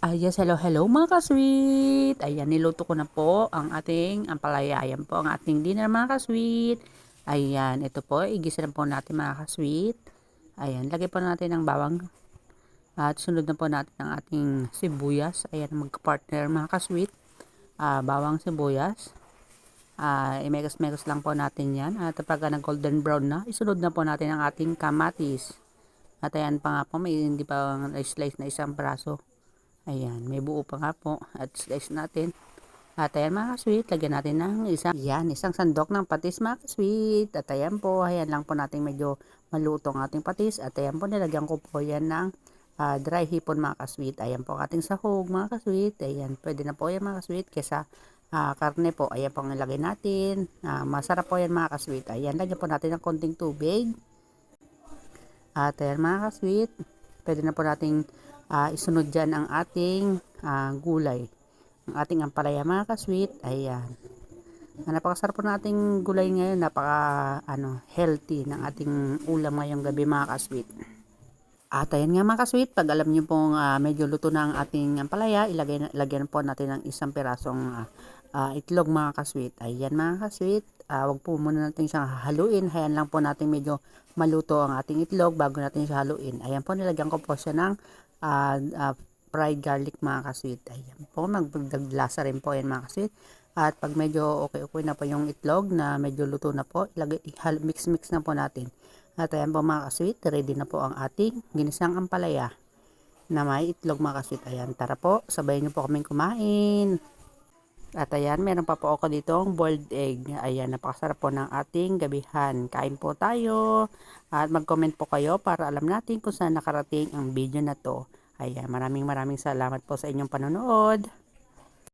Yes, hello, hello mga ka-sweet. Ayan, niluto ko na po ang ating ampalaya. Ayan po ang ating dinner mga ka-sweet. Ayan, ito po, igisa na po natin mga ka-sweet. Ayan, lagay po natin ang bawang. At sunod na po natin ang ating sibuyas. Ayan, magka-partner mga ka-sweet. Bawang sibuyas. Imekos-mekos lang po natin yan. At pag nag-golden brown na, isunod na po natin ang ating kamatis. At ayan pa nga po, may hindi pa slice na isang braso. Ayan, may buo pa nga po. At slice natin. At ayan mga sweet, lagyan natin ng isang sandok ng patis mga sweet. At ayan po, ayan lang po natin medyo maluto ang ating patis. At ayan po, nilagyan ko po yan ng dry hipon mga kasweet. Ayan po ang ating sahog mga kasweet. Ayan, pwede na po yan mga kasweet. Kesa karne po, ayan po ang ilagay natin. Masarap po yan mga kasweet. Ayan, lagyan po natin ng konting tubig. At ayan mga ka-sweet, pwede na po nating isunod dyan ang ating gulay. Ang ating ampalaya mga ka-sweet, ayan. Napakasarap po nating gulay ngayon, healthy ng ating ulam ngayong gabi mga ka-sweet. At ayan nga mga ka-sweet, pag alam nyo pong medyo luto na ang ating ampalaya, lagyan po natin ng isang pirasong itlog mga ka-sweet. Ayan mga ka-sweet, wag po muna natin siyang haluin. Hayan lang po natin medyo maluto ang ating itlog bago natin siya haluin. Ayan po, nilagyan ko po siya ng fried garlic mga ka-sweet. Ayan po, magdaglasa rin po yan mga ka-sweet. At pag medyo okay na po yung itlog na medyo luto na po, mix-mix na po natin. At ayan po mga ka-sweet, ready na po ang ating ginisang ampalaya na may itlog mga ka-sweet. Ayan, tara po, sabayin niyo po kaming kumain. At ayan, meron pa po ako ditong boiled egg. Ayan, napakasarap po ng ating gabihan. Kain po tayo. At mag-comment po kayo para alam natin kung saan nakarating ang video na to. Ayan, maraming salamat po sa inyong panonood.